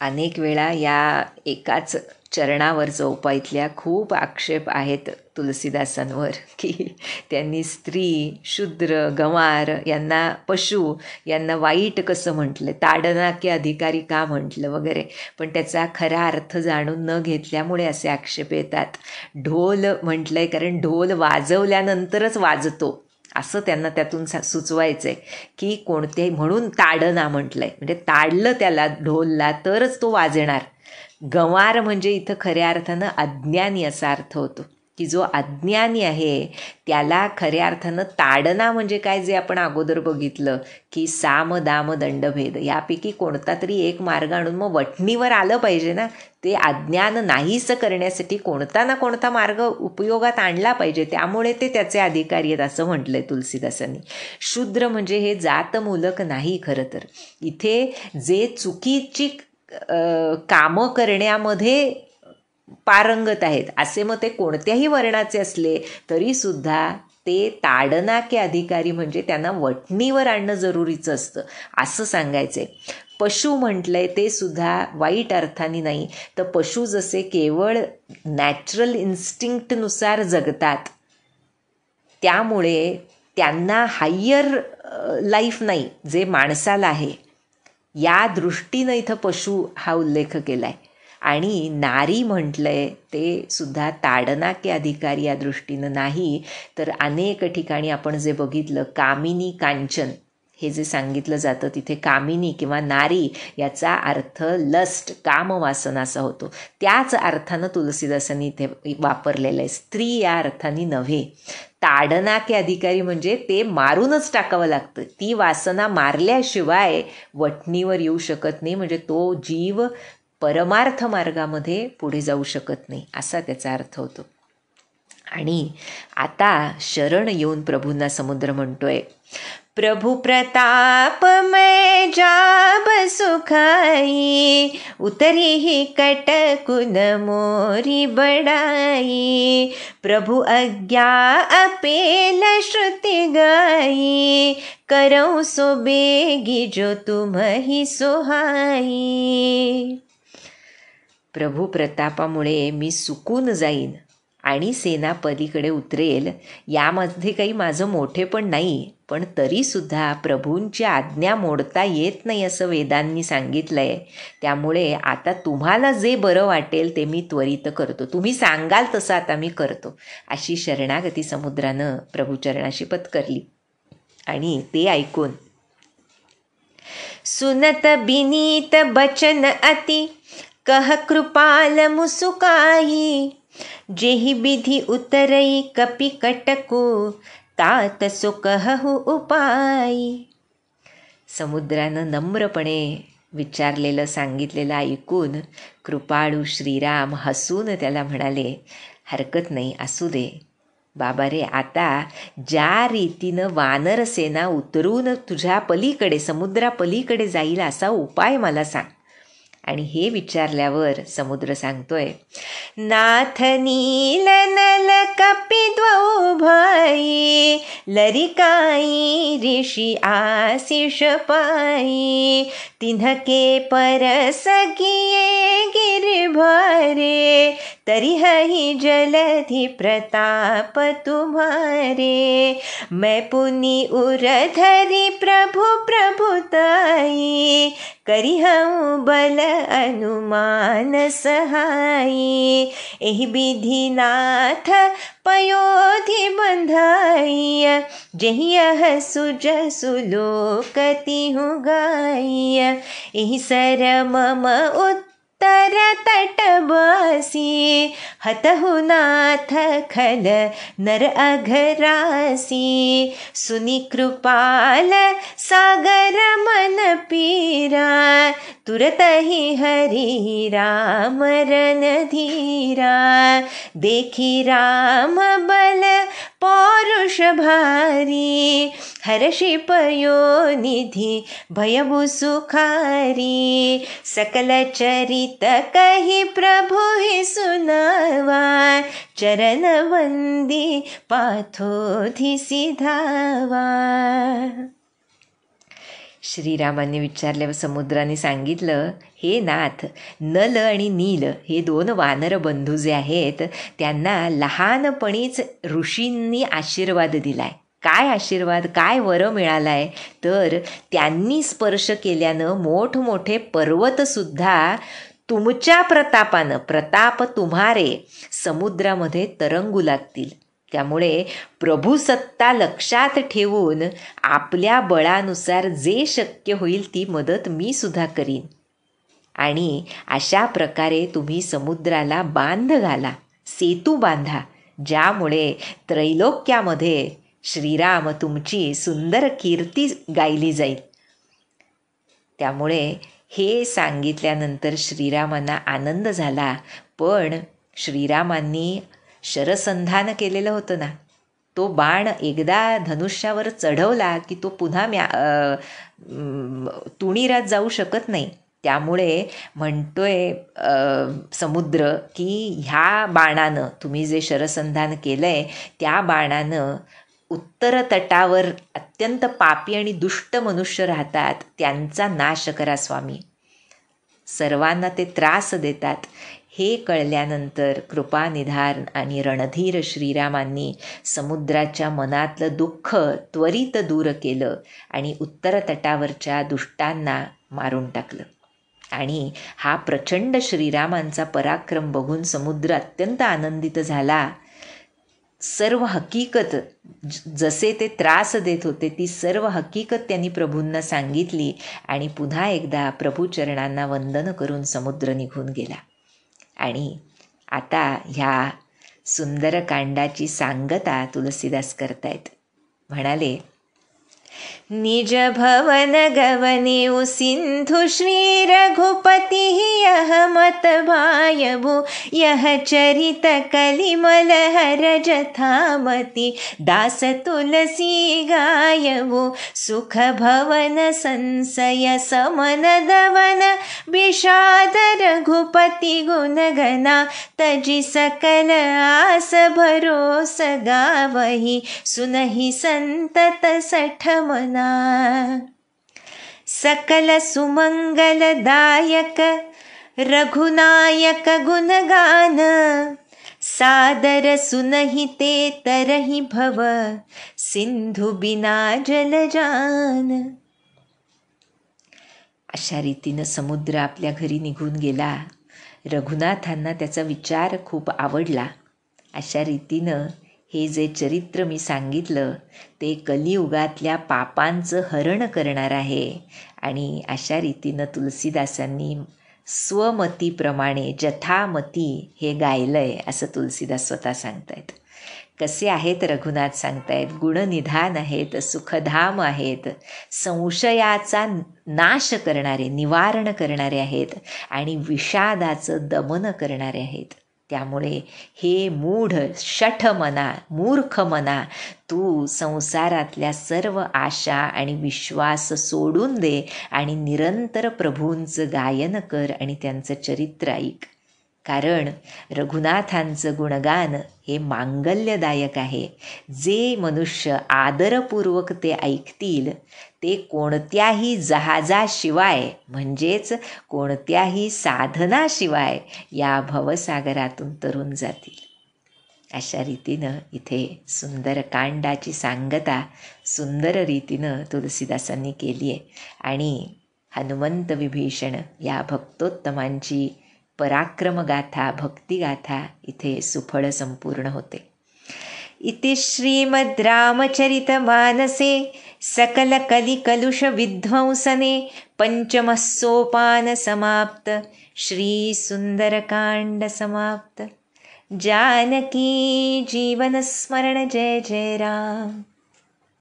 अनेक वेळा या एकाच चरणावर चौपाईतल्या खूप आक्षेप आहेत तुलसीदासांवर की त्यांनी स्त्री, शूद्र, गंवार यांना, पशु यांना वाईट कसं म्हटलं, ताडना के अधिकारी का म्हटलं वगैरे. पण त्याचा खरा अर्थ जाणून न घेतल्यामुळे असे आक्षेप येतात. ढोल म्हटलंय कारण ढोल वाजवल्यानंतरच वाजतो असं त्यांना त्यातून सुचवायचं आहे की कोणते, म्हणून ताडना म्हटलंय, म्हणजे ताडलं त्याला ढोलला तरच तो वाजणार. गंवार म्हणजे इथं खऱ्या अर्थानं अज्ञानी असा अर्थ होतो. की जो अज्ञानी आहे त्याला खऱ्या अर्थानं ताडना म्हणजे काय, जे आपण अगोदर बघितलं की साम दाम दंडभेद यापैकी कोणता तरी एक मार्ग आणून मग वठणीवर आलं पाहिजे ना. ते अज्ञान नाहीसं करण्यासाठी कोणता ना कोणता मार्ग उपयोगात आणला पाहिजे. त्यामुळे ते त्याचे अधिकारी आहेत असं म्हटलंय तुलसीदासांनी. शूद्र म्हणजे हे जातमूलक नाही. खरं तर इथे जे चुकीची कामं करण्यामध्ये पारंगत आहेत असे मग ते कोणत्याही वर्णाचे असले तरीसुद्धा ते ताडना के अधिकारी म्हणजे त्यांना वठणीवर आणणं जरुरीचं असतं असं सांगायचं आहे. पशु म्हटलंय ते सुद्धा वाईट अर्थाने नाही, तर पशु जसे केवळ नॅचरल इन्स्टिंक्टनुसार जगतात त्यामुळे त्यांना हायर लाईफ नाही जे माणसाला आहे या दृष्टीनं इथं पशु हा उल्लेख केला आहे. आणि नारी म्हटलंय ते सुद्धा ताडना के अधिकारी या दृष्टीनं नाही, तर अनेक ठिकाणी आपण जे बघितलं कामिनी कांचन हे जे सांगितलं जातं तिथे कामिनी किंवा नारी याचा अर्थ लस्ट कामवासना असा होतो. त्याच अर्थानं तुलसीदासांनी इथे वापरलेलं आहे. स्त्री या अर्थाने नव्हे. ताडना के अधिकारी म्हणजे ते मारूनच टाकावं लागतं. ती वासना मारल्याशिवाय वठणीवर येऊ शकत नाही, म्हणजे तो जीव परमार्थ मार्गामध्ये पुढे जाऊ शकत नाही असा त्याचा अर्थ होतो. आणि आता शरण येऊन प्रभूंना समुद्र म्हणतोय, प्रभु प्रताप मैं जाब सुखाई, उतरी ही कटकुन मोरी बड़ाई, प्रभु आज्ञा अपेल श्रुति गाई, करऊं सो बेगी जो तुम ही सुहाई. प्रभू प्रतापामुळे मी सुकून जाईन आणि सेना पलीकडे उतरेल. यामध्ये काही माझं मोठेपण नाही, पण तरीसुद्धा प्रभूंची आज्ञा मोडता येत नाही असं वेदांनी सांगितलं आहे. त्यामुळे आता तुम्हाला जे बरं वाटेल ते मी त्वरित करतो, तुम्ही सांगाल तसं आता मी करतो, अशी शरणागती समुद्रानं प्रभूचरणाशी पत्करली. आणि ते ऐकून सुनत बिनीत बचन अति, कह कृपाल मुसुकाई, जेहि विधि उतरई कपि कटकु, तात सो कहु उपाई. समुद्रानं नम्रपणे विचारलेलं सांगितलेलं ऐकून कृपाळू श्रीराम हसून त्याला म्हणाले, हरकत नाही, असू दे बाबा रे, आता ज्या रीतीनं वानरसेना उतरून तुझ्या पलीकडे समुद्रापलीकडे जाईल असा उपाय मला सांग. आणि हे विचारल्यावर समुद्र सांगतोय, नाथ नील नल कपि द्वौ भाई, लरिकाई ऋषि आशीष पाई, तिन्हके परस किए गिर भारे, तरिहहि जलधि प्रताप तुम्हारे, मैं पुनि उरधरि प्रभु प्रभुताई, करिहऊँ बल अनुमान सहाई, एहि विधि नाथ पयोधि बंधाई, जेहि यह सुज सुलोकति हूँ गाई, एहि सर मम उत्तर तट बासी, हतहु नाथ खल नर अघरासी, सुनि कृपाल सागर मन पीरा, तुरत ही हरि राम रन धीरा, देखी राम बल पौरुष भारी, हर्षि पयो निधि भयबु सुखारी, सकल चरित कहि प्रभु ही सुनावा, चरण वंदी पाथोधि सिधावा. श्रीरामांनी विचारल्यावर समुद्राने सांगितलं, हे नाथ, नल आणि नील हे दोन वानर बंधू जे आहेत त्यांना लहानपणीच ऋषींनी आशीर्वाद दिलाय. काय आशीर्वाद, काय वर मिळालाय, तर त्यांनी स्पर्श केल्यानं मोठमोठे पर्वतसुद्धा तुमच्या प्रतापानं, प्रताप तुम्हारे, समुद्रामध्ये तरंगू लागतील. त्यामुळे प्रभुसत्ता लक्षात ठेवून आपल्या बळानुसार जे शक्य होईल ती मदत मी सुद्धा करीन. आणि अशा प्रकारे तुम्ही समुद्राला बांध घाला, सेतू बांधा, ज्यामुळे त्रैलोक्यामध्ये श्रीराम तुमची सुंदर कीर्ती गायली जाईल. त्यामुळे हे सांगितल्यानंतर श्रीरामांना आनंद झाला. पण श्रीरामांनी शरसंधान केलेलं होतं ना, तो बाण एकदा धनुष्यावर चढवला की तो पुन्हा तुणीरात जाऊ शकत नाही. त्यामुळे म्हणतोय समुद्र की ह्या बाणानं, तुम्ही जे शरसंधान केलं आहे त्या बाणानं उत्तर तटावर अत्यंत पापी आणि दुष्ट मनुष्य राहतात, त्यांचा नाश करा स्वामी. सर्वांना ते त्रास देतात. हे कळल्यानंतर कृपानिधान आणि रणधीर श्रीरामांनी समुद्राच्या मनातलं दुःख त्वरित दूर केलं आणि उत्तर तटावरच्या दुष्टांना मारून टाकलं. आणि हा प्रचंड श्रीरामांचा पराक्रम बघून समुद्र अत्यंत आनंदित झाला. सर्व हकीकत, जसे ते त्रास देत होते ती सर्व हकीकत त्यांनी प्रभूंना सांगितली आणि पुन्हा एकदा प्रभूचरणांना वंदन करून समुद्र निघून गेला. आणि आता ह्या सुंदरकांडाची सांगता तुलसीदास करतायत. म्हणाले, निज भवन गवने सिंधु श्री रघुपति यह मत भायभु यह चरित कलिमल हर जथामति दास तुलसी गायभु सुख भवन संशय समन दवन विषाद रघुपति गुण गना तजि सकल आस भरोस गावहि सुनहि संतत सठ मना. सकल सुमंगलदायक रघुनायक गुणगान सादर सुनहि ते तरहि भव सिंधु बिना जल जान. अशा रीतीनं समुद्र आपल्या घरी निघून गेला. रघुनाथांना त्याचा विचार खूप आवडला. अशा रीतीनं हे जे चरित्र मी सांगितलं ते कलियुगातल्या पापांचं हरण करणार आहे. आणि अशा रीतीनं तुलसीदासांनी स्वमतीप्रमाणे जथामती हे गायलं आहे असं तुलसीदास स्वतः सांगतायत. कसे आहेत रघुनाथ सांगतायत, गुणनिधान आहेत, सुखधाम आहेत, संशयाचा नाश करणारे, निवारण करणारे आहेत आणि विषादाचं दमन करणारे आहेत. त्यामुळे हे मूढ शठ मना, मूर्ख मना, तू संसारातल्या सर्व आशा आणि विश्वास सोडून दे आणि निरंतर प्रभूंचं गायन कर आणि त्यांचं चरित्र ऐक. कारण रघुनाथांचं गुणगान हे मांगल्यदायक आहे. जे मनुष्य आदरपूर्वक ते ऐकतील ते कोणत्याही जहाजाशिवाय म्हणजेच कोणत्याही साधनाशिवाय या भवसागरातून तरून जातील. अशा रीतीनं इथे सुंदरकांडाची सांगता सुंदर रीतीनं तुलसीदासांनी केली आहे. आणि हनुमंत विभीषण या भक्तोत्तमांची पराक्रमगाथा, भक्तिगाथा इथे सुफळ संपूर्ण होते. इति श्रीमद् रामचरितमानसे सकल कलिकलुष विध्वंसने पंचमः सोपान समाप्त. श्री सुंदरकांड समाप्त. जानकी जीवन स्मरण. जय जय राम.